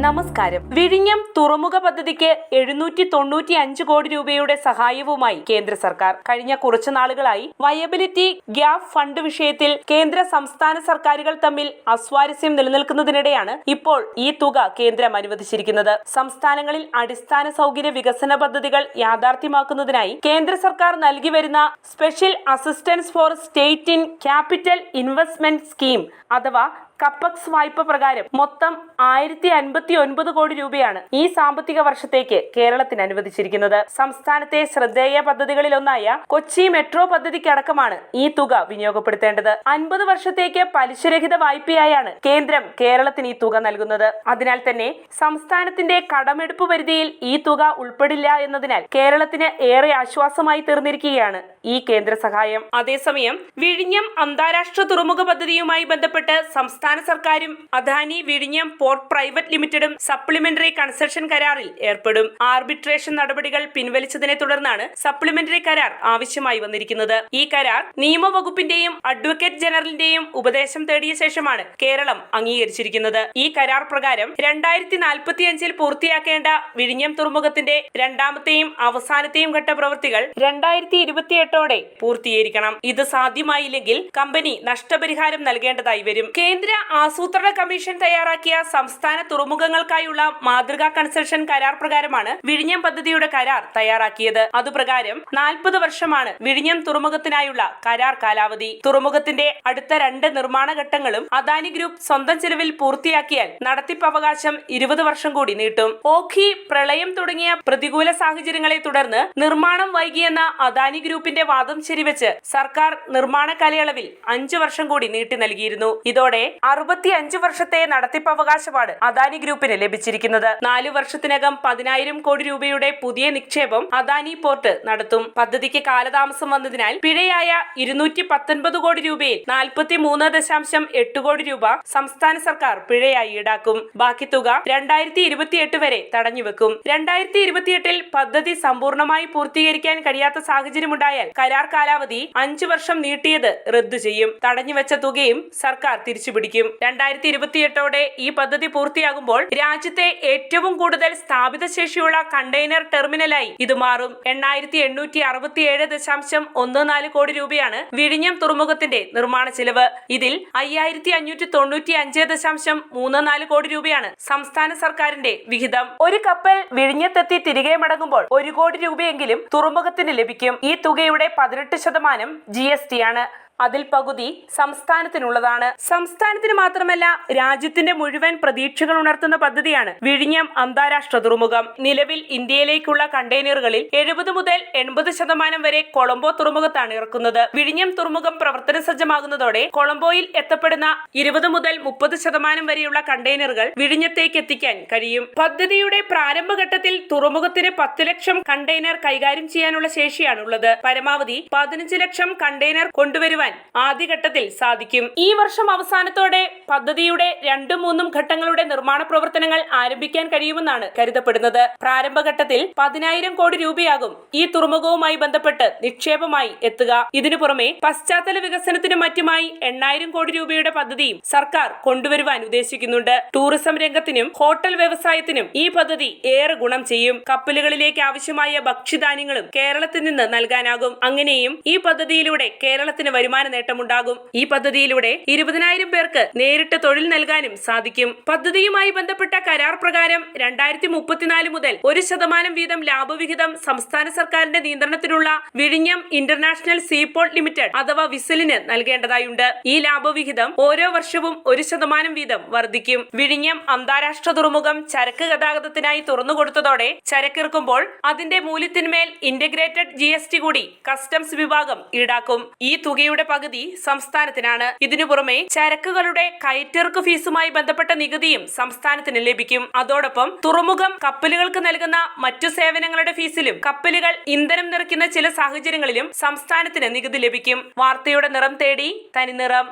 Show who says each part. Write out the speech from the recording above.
Speaker 1: നമസ്കാരം. വിഴിഞ്ഞം തുറമുഖ പദ്ധതിക്ക് 795 കോടി രൂപയുടെ സഹായവുമായി കേന്ദ്ര സർക്കാർ. കഴിഞ്ഞ കുറച്ചു നാളുകളായി വയബിലിറ്റി ഗ്യാപ് ഫണ്ട് വിഷയത്തിൽ കേന്ദ്ര സംസ്ഥാന സർക്കാരുകൾ തമ്മിൽ അസ്വാരസ്യം നിലനിൽക്കുന്നതിനിടെയാണ് ഇപ്പോൾ ഈ തുക കേന്ദ്രം അനുവദിച്ചിരിക്കുന്നത്. സംസ്ഥാനങ്ങളിൽ അടിസ്ഥാന സൗകര്യ വികസന പദ്ധതികൾ യാഥാർത്ഥ്യമാക്കുന്നതിനായി കേന്ദ്ര സർക്കാർ നൽകി വരുന്ന special assistance for state in capital investment scheme അഥവാ കപ്പക്സ് വായ്പ പ്രകാരം മൊത്തം 1059 കോടി രൂപയാണ് ഈ സാമ്പത്തിക വർഷത്തേക്ക് കേരളത്തിന് അനുവദിച്ചിരിക്കുന്നത്. സംസ്ഥാനത്തെ ശ്രദ്ധേയ പദ്ധതികളിലൊന്നായ കൊച്ചി മെട്രോ പദ്ധതിക്കടക്കമാണ് ഈ തുക വിനിയോഗപ്പെടുത്തേണ്ടത്. 50 വർഷത്തേക്ക് പലിശരഹിത വായ്പയായാണ് കേന്ദ്രം കേരളത്തിന് ഈ തുക നൽകുന്നത്. അതിനാൽ തന്നെ സംസ്ഥാനത്തിന്റെ കടമെടുപ്പ് പരിധിയിൽ ഈ തുക ഉൾപ്പെടില്ല എന്നതിനാൽ കേരളത്തിന് ഏറെ ആശ്വാസമായി തീർന്നിരിക്കുകയാണ് ഈ കേന്ദ്ര സഹായം. അതേസമയം വിഴിഞ്ഞം അന്താരാഷ്ട്ര തുറമുഖ പദ്ധതിയുമായി ബന്ധപ്പെട്ട് സംസ്ഥാന സർക്കാരും അദാനി വിഴിഞ്ഞം പോർട്ട് പ്രൈവറ്റ് ലിമിറ്റഡും സപ്ലിമെന്ററി കൺസെഷൻ കരാറിൽ ഏർപ്പെടും. ആർബിട്രേഷൻ നടപടികൾ പിൻവലിച്ചതിനെ തുടർന്നാണ് സപ്ലിമെന്ററി കരാർ ആവശ്യമായി വന്നിരിക്കുന്നത്. ഈ കരാർ നിയമവകുപ്പിന്റെയും അഡ്വക്കേറ്റ് ജനറലിന്റെയും ഉപദേശം തേടിയ ശേഷമാണ് കേരളം അംഗീകരിച്ചിരിക്കുന്നത്. ഈ കരാർ പ്രകാരം 2045 പൂർത്തിയാക്കേണ്ട വിഴിഞ്ഞം തുറമുഖത്തിന്റെ രണ്ടാമത്തെയും അവസാനത്തെയും ഘട്ട പ്രവൃത്തികൾ 2028 പൂർത്തീകരിക്കണം. ഇത് സാധ്യമായില്ലെങ്കിൽ കമ്പനി നഷ്ടപരിഹാരം നൽകേണ്ടതായി വരും. കേന്ദ്ര ആസൂത്രണ കമ്മീഷൻ തയ്യാറാക്കിയ സംസ്ഥാന തുറമുഖങ്ങൾക്കായുള്ള മാതൃകാ കൺസെഷൻ കരാർ പ്രകാരമാണ് വിഴിഞ്ഞം പദ്ധതിയുടെ കരാർ തയ്യാറാക്കിയത്. അതുപ്രകാരം 40 വർഷമാണ് വിഴിഞ്ഞം തുറമുഖത്തിനായുള്ള കരാർ കാലാവധി. തുറമുഖത്തിന്റെ അടുത്ത 2 നിർമ്മാണ ഘട്ടങ്ങളും അദാനി ഗ്രൂപ്പ് സ്വന്തം ചെലവിൽ പൂർത്തിയാക്കിയാൽ നടത്തിപ്പ് അവകാശം 20 വർഷം കൂടി നീട്ടും. ഓഖി, പ്രളയം തുടങ്ങിയ പ്രതികൂല സാഹചര്യങ്ങളെ തുടർന്ന് നിർമ്മാണം വൈകിയെന്ന അദാനി ഗ്രൂപ്പിന്റെ വാദം ശരിവെച്ച് സർക്കാർ നിർമ്മാണ കാലയളവിൽ 5 വർഷം കൂടി നീട്ടി നൽകിയിരുന്നു. ഇതോടെ 65 വർഷത്തെ നടത്തിപ്പ് അവകാശമാണ് അദാനി ഗ്രൂപ്പിന് ലഭിച്ചിരിക്കുന്നത്. 4 വർഷത്തിനകം 10,000 കോടി രൂപയുടെ പുതിയ നിക്ഷേപം അദാനി പോർട്ട് നടത്തും. പദ്ധതിക്ക് കാലതാമസം വന്നതിനാൽ പിഴയായ 219 കോടി രൂപയിൽ 43.8 കോടി രൂപ സംസ്ഥാന സർക്കാർ പിഴയായി ഈടാക്കും. ബാക്കി തുക 2028 വരെ തടഞ്ഞുവെക്കും. 2028 പദ്ധതി സമ്പൂർണ്ണമായി പൂർത്തീകരിക്കാൻ കഴിയാത്ത സാഹചര്യമുണ്ടായാൽ കരാർ കാലാവധി 5 വർഷം നീട്ടിയത് റദ്ദു ചെയ്യും. തടഞ്ഞുവെച്ച തുകയും സർക്കാർ തിരിച്ചുപിടിക്കും. 2028 ഈ പദ്ധതി പൂർത്തിയാകുമ്പോൾ രാജ്യത്തെ ഏറ്റവും കൂടുതൽ സ്ഥാപിത ശേഷിയുള്ള കണ്ടെയ്നർ ടെർമിനലായി ഇത് മാറും. 8,867.14 കോടി രൂപയാണ് വിഴിഞ്ഞം തുറമുഖത്തിന്റെ നിർമ്മാണ ചെലവ്. ഇതിൽ 5,595.34 കോടി രൂപയാണ് സംസ്ഥാന സർക്കാരിന്റെ വിഹിതം. ഒരു കപ്പൽ വിഴിഞ്ഞത്തെത്തി തിരികെ മടങ്ങുമ്പോൾ 1 കോടി രൂപയെങ്കിലും തുറമുഖത്തിന് ലഭിക്കും. ഈ തുകയുടെ 18% GST ആണ്. അതിൽ പകുതി സംസ്ഥാനത്തിനുള്ളതാണ്. സംസ്ഥാനത്തിന് മാത്രമല്ല രാജ്യത്തിന്റെ മുഴുവൻ പ്രതീക്ഷകൾ ഉണർത്തുന്ന പദ്ധതിയാണ് വിഴിഞ്ഞം അന്താരാഷ്ട്ര തുറമുഖം. നിലവിൽ ഇന്ത്യയിലേക്കുള്ള കണ്ടെയ്നറുകളിൽ 70 മുതൽ 80% വരെ കൊളംബോ തുറമുഖത്താണ് ഇറക്കുന്നത്. വിഴിഞ്ഞം തുറമുഖം പ്രവർത്തന സജ്ജമാകുന്നതോടെ കൊളംബോയിൽ എത്തപ്പെടുന്ന 20 മുതൽ 30% വരെയുള്ള കണ്ടെയ്നറുകൾ വിഴിഞ്ഞത്തേക്ക് എത്തിക്കാൻ കഴിയും. പദ്ധതിയുടെ പ്രാരംഭഘട്ടത്തിൽ തുറമുഖത്തിന് 10 ലക്ഷം കണ്ടെയ്നർ കൈകാര്യം ചെയ്യാനുള്ള ശേഷിയാണുള്ളത്. പരമാവധി 15 ലക്ഷം കണ്ടെയ്നർ കൊണ്ടുവരുവാൻ ആദ്യഘട്ടത്തിൽ സാധിക്കും. ഈ വർഷം അവസാനത്തോടെ പദ്ധതിയുടെ 2-3 ഘട്ടങ്ങളുടെ നിർമ്മാണ പ്രവർത്തനങ്ങൾ ആരംഭിക്കാൻ കഴിയുമെന്നാണ് കരുതപ്പെടുന്നത്. പ്രാരംഭഘട്ടത്തിൽ 10,000 കോടി രൂപയാകും ഈ തുറമുഖവുമായി ബന്ധപ്പെട്ട് നിക്ഷേപമായി എത്തുക. ഇതിനു പുറമെ പശ്ചാത്തല വികസനത്തിനും മറ്റുമായി 8,000 കോടി രൂപയുടെ പദ്ധതിയും സർക്കാർ കൊണ്ടുവരുവാൻ ഉദ്ദേശിക്കുന്നുണ്ട്. ടൂറിസം രംഗത്തിനും ഹോട്ടൽ വ്യവസായത്തിനും ഈ പദ്ധതി ഏറെ ഗുണം ചെയ്യും. കപ്പലുകളിലേക്ക് ആവശ്യമായ ഭക്ഷ്യധാന്യങ്ങളും കേരളത്തിൽ നിന്ന് നൽകാനാകും. അങ്ങനെയും ഈ പദ്ധതിയിലൂടെ കേരളത്തിന് വരുമാന നേട്ടമുണ്ടാകും. ഈ പദ്ധതിയിലൂടെ 20,000 പേർക്ക് നേരിട്ട് തൊഴിൽ നൽകാനും സാധിക്കും. പദ്ധതിയുമായി ബന്ധപ്പെട്ട കരാർ പ്രകാരം 2034 മുതൽ 1% വീതം ലാഭവിഹിതം സംസ്ഥാന സർക്കാരിന്റെ നിയന്ത്രണത്തിലുള്ള വിഴിഞ്ഞം ഇന്റർനാഷണൽ സീപോർട്ട് ലിമിറ്റഡ് അഥവാ വിസലിന് നൽകേണ്ടതായുണ്ട്. ഈ ലാഭവിഹിതം ഓരോ വർഷവും 1% വീതം വർദ്ധിക്കും. വിഴിഞ്ഞം അന്താരാഷ്ട്ര തുറമുഖം ചരക്ക് ഗതാഗതത്തിനായി തുറന്നുകൊടുത്തതോടെ ചരക്കിറക്കുമ്പോൾ അതിന്റെ മൂല്യത്തിന്മേൽ ഇന്റഗ്രേറ്റഡ് GST കൂടി കസ്റ്റംസ് വിഭാഗം ഈടാക്കും. ഈ തുകയുടെ പകുതി സംസ്ഥാനത്തിനാണ്. ഇതിനു പുറമെ ചരക്കുകളുടെ കയറ്റിറക്ക് ഫീസുമായി ബന്ധപ്പെട്ട നികുതിയും സംസ്ഥാനത്തിന് ലഭിക്കും. അതോടൊപ്പം തുറമുഖം കപ്പലുകൾക്ക് നൽകുന്ന മറ്റു സേവനങ്ങളുടെ ഫീസിലും കപ്പലുകൾ ഇന്ധനം നിറയ്ക്കുന്ന ചില സാഹചര്യങ്ങളിലും സംസ്ഥാനത്തിന് നികുതി ലഭിക്കും. വാർത്തയുടെ നിറം തേടി തനിനിറം.